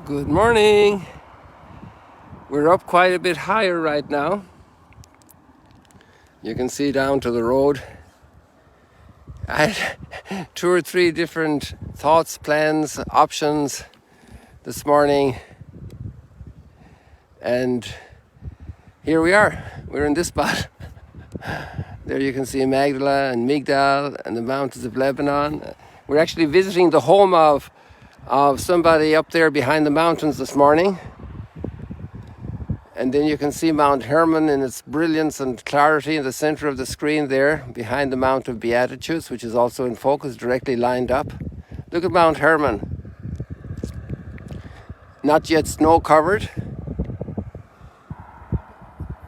Good morning. We're up quite a bit higher right now. You can see down to the road. I had 2 or 3 different thoughts, plans, options this morning. And here we are. We're in this spot. There you can see Magdala and Migdal and the mountains of Lebanon. We're actually visiting the home of somebody up there behind the mountains this morning. And then you can see Mount Hermon in its brilliance and clarity in the center of the screen there, behind the Mount of Beatitudes, which is also in focus, directly lined up. Look at Mount Hermon. Not yet snow covered.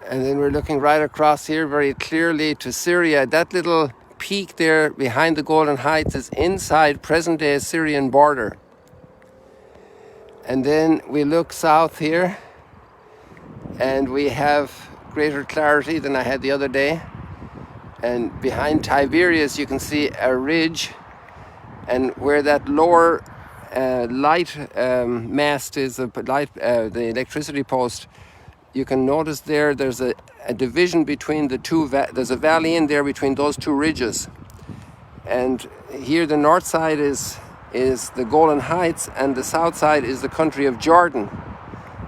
And then we're looking right across here very clearly to Syria. That little peak there behind the Golden Heights is inside present-day Syrian border. And then we look south here, and we have greater clarity than I had the other day. And behind Tiberias you can see a ridge, and where that lower light mast is, the electricity post, you can notice there's a division between the two. There's a valley in there between those two ridges. And here the north side is the Golan Heights, and the south side is the country of Jordan.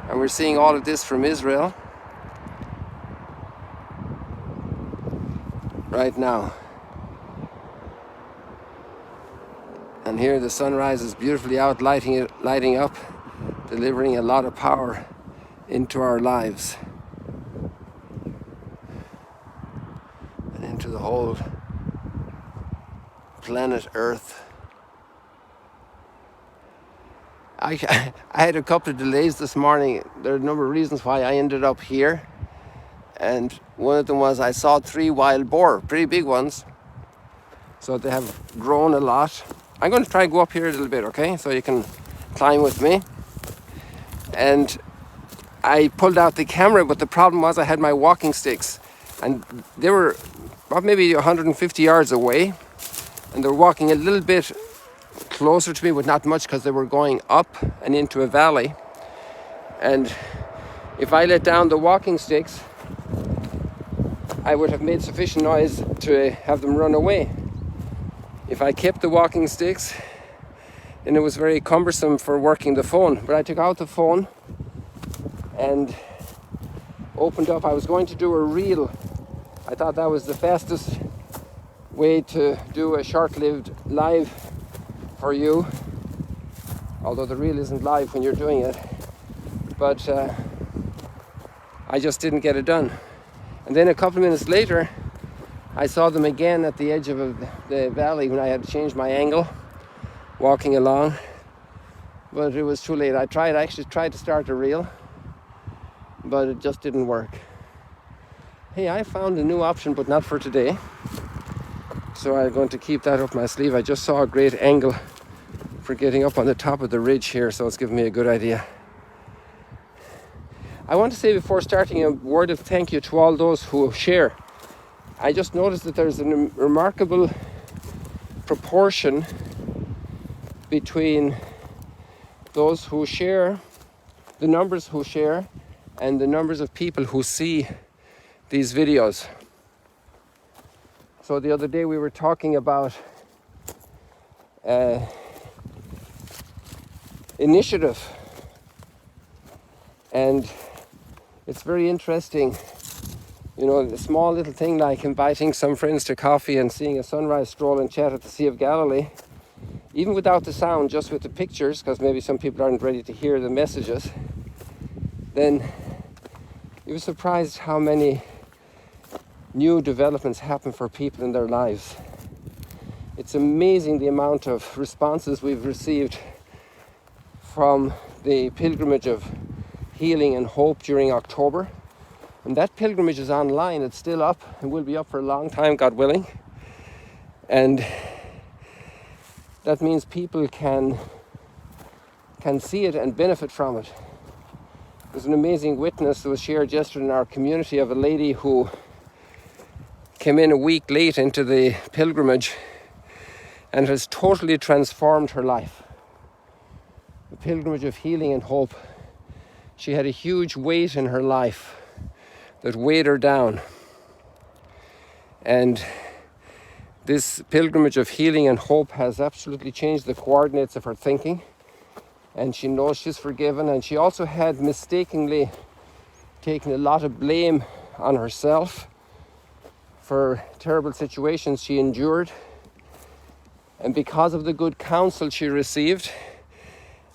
And we're seeing all of this from Israel right now. And here the sunrise is beautifully out, lighting up, delivering a lot of power into our lives and into the whole planet Earth. I had a couple of delays this morning. There are a number of reasons why I ended up here. And one of them was I saw 3 wild boar, pretty big ones. So they have grown a lot. I'm going to try and go up here a little bit, okay? So you can climb with me. And I pulled out the camera, but the problem was I had my walking sticks. And they were about maybe 150 yards away. And they were walking a little bit closer to me, but not much, because they were going up and into a valley. And if I let down the walking sticks, I would have made sufficient noise to have them run away. If I kept the walking sticks, then it was very cumbersome for working the phone. But I took out the phone and opened up. I was going to do a reel. I thought that was the fastest way to do a short-lived live for you, although the reel isn't live when you're doing it. But I just didn't get it done. And then a couple of minutes later, I saw them again at the edge of the valley when I had changed my angle, walking along. But it was too late. I actually tried to start a reel, but it just didn't work. Hey, I found a new option, but not for today. So I'm going to keep that up my sleeve. I just saw a great angle for getting up on the top of the ridge here, so it's giving me a good idea. I want to say before starting a word of thank you to all those who share. I just noticed that there's a remarkable proportion between those who share, the numbers who share, and the numbers of people who see these videos. So the other day we were talking about initiative, and it's very interesting, you know, a small little thing like inviting some friends to coffee and seeing a sunrise stroll and chat at the Sea of Galilee, even without the sound, just with the pictures, because maybe some people aren't ready to hear the messages. Then you were surprised how many new developments happen for people in their lives. It's amazing the amount of responses we've received from the pilgrimage of healing and hope during October. And that pilgrimage is online. It's still up and will be up for a long time, God willing. And that means people can see it and benefit from it. There's an amazing witness that was shared yesterday in our community of a lady who came in a week late into the pilgrimage and has totally transformed her life. a pilgrimage of healing and hope. She had a huge weight in her life that weighed her down. And this pilgrimage of healing and hope has absolutely changed the coordinates of her thinking. And she knows she's forgiven. And she also had mistakenly taken a lot of blame on herself for terrible situations she endured. And because of the good counsel she received,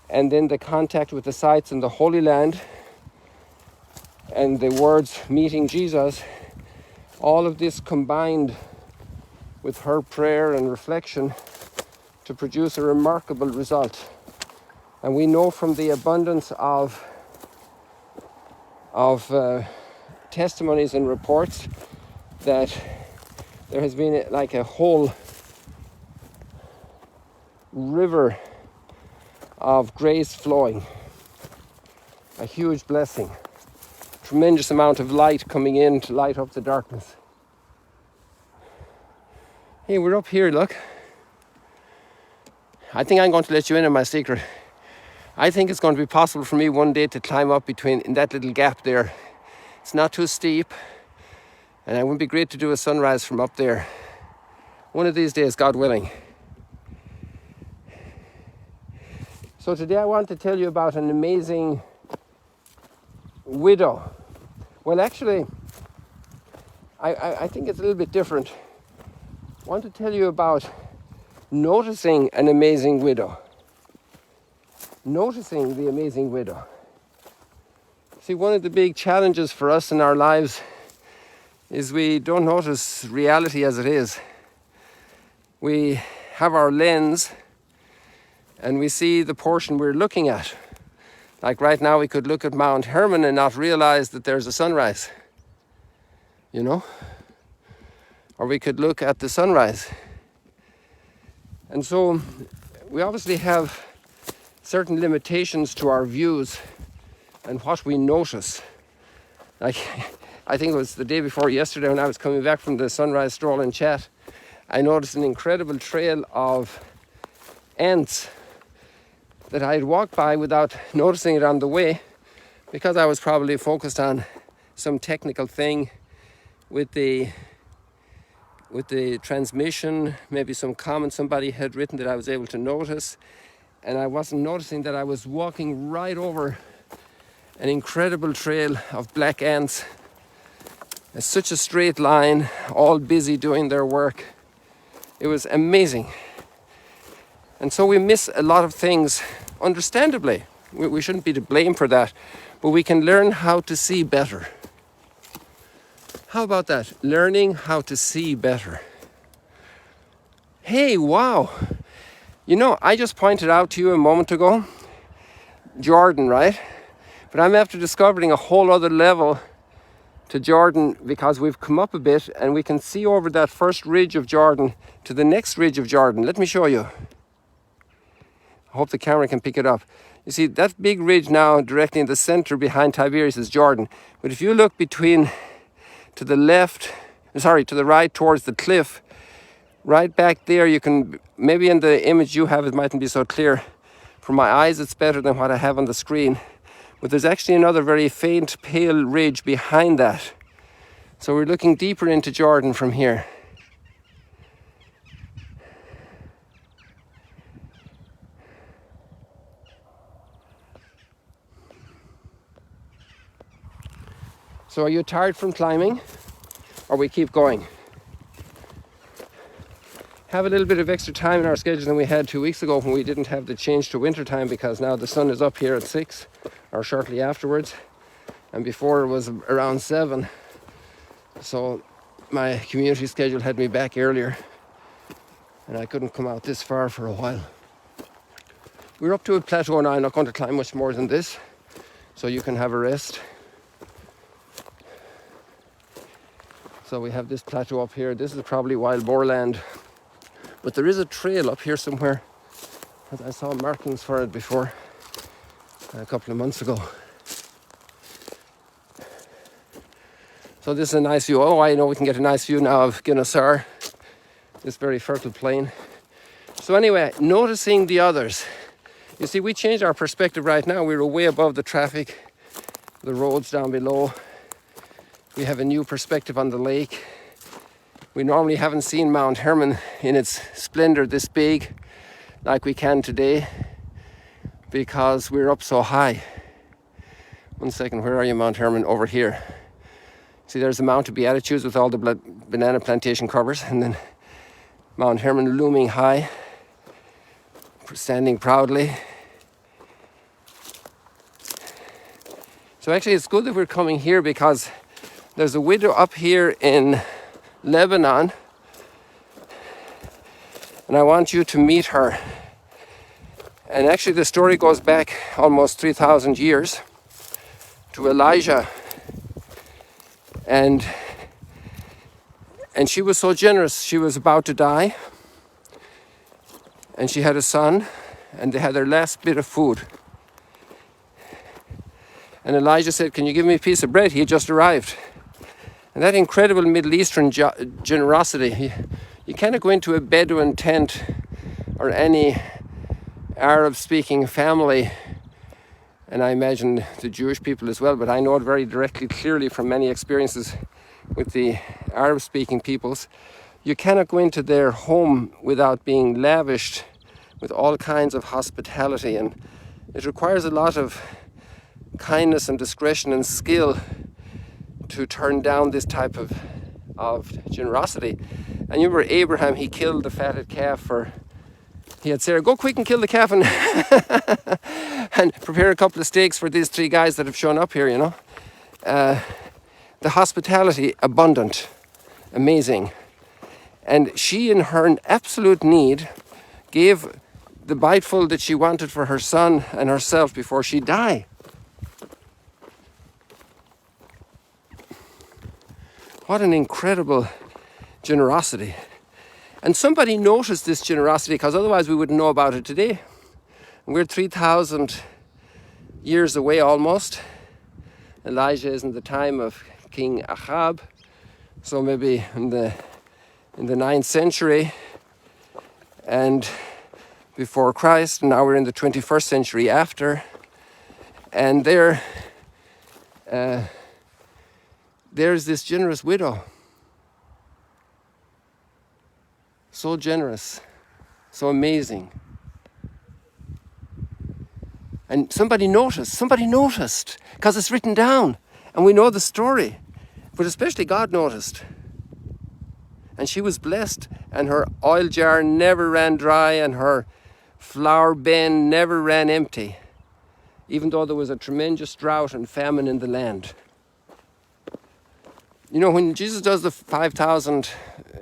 and then the contact with the sites in the Holy Land, and the words meeting Jesus, all of this combined with her prayer and reflection to produce a remarkable result. And we know from the abundance of testimonies and reports that there has been like a whole river of grace flowing, a huge blessing, tremendous amount of light coming in to light up the darkness. Hey, we're up here, look. I think I'm going to let you in on my secret. I think it's going to be possible for me one day to climb up in that little gap there. It's not too steep, and it would be great to do a sunrise from up there. One of these days, God willing. So today I want to tell you about an amazing widow. Well, actually, I think it's a little bit different. I want to tell you about noticing an amazing widow. Noticing the amazing widow. See, one of the big challenges for us in our lives is we don't notice reality as it is. We have our lens and we see the portion we're looking at. Like right now we could look at Mount Hermon and not realize that there's a sunrise. You know? Or we could look at the sunrise. And so we obviously have certain limitations to our views and what we notice. Like, I think it was the day before yesterday when I was coming back from the sunrise stroll and chat, I noticed an incredible trail of ants that I had walked by without noticing it on the way, because I was probably focused on some technical thing with the transmission, maybe some comment somebody had written that I was able to notice, and I wasn't noticing that I was walking right over an incredible trail of black ants. It's such a straight line, all busy doing their work. It was amazing. And so we miss a lot of things, understandably. We shouldn't be to blame for that, but we can learn how to see better. How about that? Learning how to see better. Hey, wow. You know, I just pointed out to you a moment ago, Jordan, right? But I'm after discovering a whole other level to Jordan, because we've come up a bit and we can see over that first ridge of Jordan to the next ridge of Jordan. Let me show you. I hope the camera can pick it up. You see that big ridge now directly in the center behind Tiberias is Jordan. But if you look to the right towards the cliff, right back there, you can, maybe in the image you have it mightn't be so clear. For my eyes it's better than what I have on the screen. But there's actually another very faint pale ridge behind that. So we're looking deeper into Jordan from here. So are you tired from climbing, or we keep going? Have a little bit of extra time in our schedule than we had 2 weeks ago when we didn't have the change to winter time, because now the sun is up here at 6 or shortly afterwards, and before it was around 7. So my community schedule had me back earlier and I couldn't come out this far for a while. We're up to a plateau now. I'm not going to climb much more than this, so you can have a rest. So we have this plateau up here. This is probably wild boar land, but there is a trail up here somewhere. I saw markings for it before a couple of months ago. So this is a nice view. Oh, I know we can get a nice view now of Guinnessar, this very fertile plain. So anyway, noticing the others You see, we changed our perspective right now. We're way above the traffic, the roads down below. We have a new perspective on the lake. We normally haven't seen Mount Hermon in its splendor this big like we can today because we're up so high. One second, where are you, Mount Hermon? Over here. See, there's the Mount of Beatitudes with all the banana plantation covers, and then Mount Hermon looming high, standing proudly. So actually it's good that we're coming here because there's a widow up here in Lebanon, and I want you to meet her. And actually the story goes back almost 3,000 years to Elijah, and she was so generous. She was about to die, and she had a son, and they had their last bit of food. And Elijah said, "Can you give me a piece of bread?" He had just arrived. And that incredible Middle Eastern generosity. You cannot go into a Bedouin tent or any Arab-speaking family, and I imagine the Jewish people as well, but I know it very directly, clearly from many experiences with the Arab-speaking peoples. You cannot go into their home without being lavished with all kinds of hospitality, and it requires a lot of kindness and discretion and skill to turn down this type of generosity. And you remember Abraham, he killed the fatted calf he had Sarah, "Go quick and kill the calf and, and prepare a couple of steaks for these 3 guys that have shown up here, you know." The hospitality, abundant, amazing. And she, in her absolute need, gave the biteful that she wanted for her son and herself before she died. What an incredible generosity. And somebody noticed this generosity, because otherwise we wouldn't know about it today. We're 3,000 years away almost. Elijah is in the time of King Ahab, so maybe in the 9th century and before Christ. And now we're in the 21st century after. And there's this generous widow. So generous, so amazing. And somebody noticed, because it's written down, and we know the story. But especially God noticed. And she was blessed, and her oil jar never ran dry, and her flour bin never ran empty, even though there was a tremendous drought and famine in the land. You know, when Jesus does the 5,000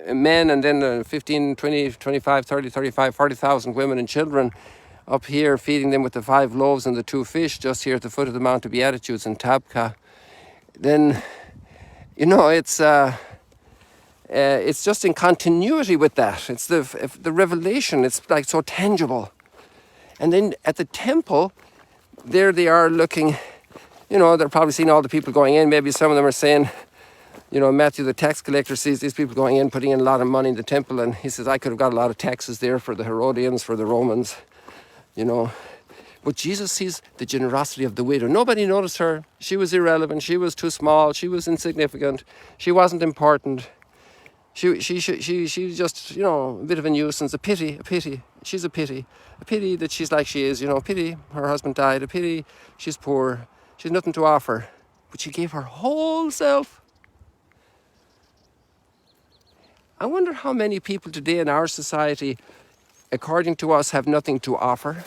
men and then 15, 20, 25, 30, 35, 40,000 women and children up here, feeding them with the 5 loaves and the 2 fish just here at the foot of the Mount of Beatitudes in Tabqa, then, you know, it's just in continuity with that. It's the revelation. It's like so tangible. And then at the temple, there they are looking, you know, they're probably seeing all the people going in. Maybe some of them are saying, you know, Matthew the tax collector sees these people going in, putting in a lot of money in the temple, and he says, "I could have got a lot of taxes there for the Herodians, for the Romans," you know. But Jesus sees the generosity of the widow. Nobody noticed her. She was irrelevant. She was too small. She was insignificant. She wasn't important. She just, you know, a bit of a nuisance, a pity. She's a pity that she's like she is, you know, a pity her husband died, a pity she's poor. She has nothing to offer. But she gave her whole self. I wonder how many people today in our society, according to us, have nothing to offer.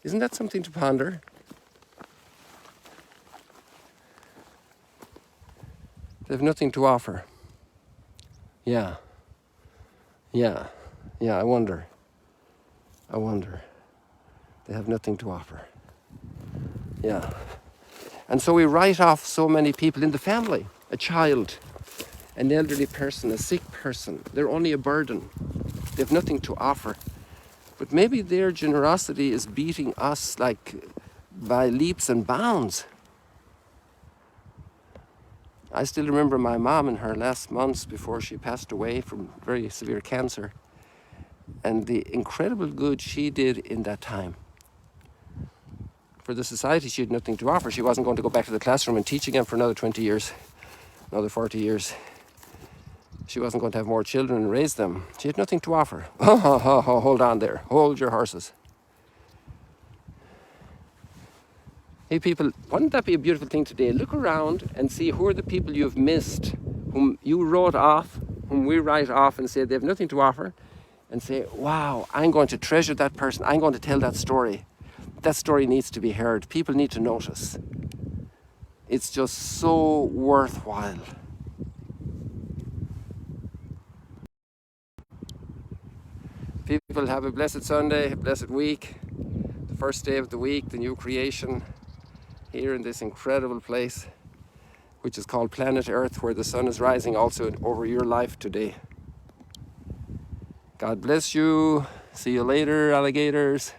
Isn't that something to ponder? They have nothing to offer. Yeah, I wonder. They have nothing to offer. Yeah. And so we write off so many people in the family. A child, an elderly person, a sick person. They're only a burden. They have nothing to offer. But maybe their generosity is beating us like by leaps and bounds. I still remember my mom in her last months before she passed away from very severe cancer, and the incredible good she did in that time. For the society, she had nothing to offer. She wasn't going to go back to the classroom and teach again for another 20 years, another 40 years. She wasn't going to have more children and raise them. She had nothing to offer. Hold on there. Hold your horses. Hey people, wouldn't that be a beautiful thing today? Look around and see who are the people you've missed, whom you wrote off, whom we write off and say they have nothing to offer, and say, wow, I'm going to treasure that person. I'm going to tell that story. That story needs to be heard. People need to notice. It's just so worthwhile. People, have a blessed Sunday, a blessed week. The first day of the week, the new creation here in this incredible place, which is called planet Earth, where the sun is rising also over your life today. God bless you. See you later, alligators.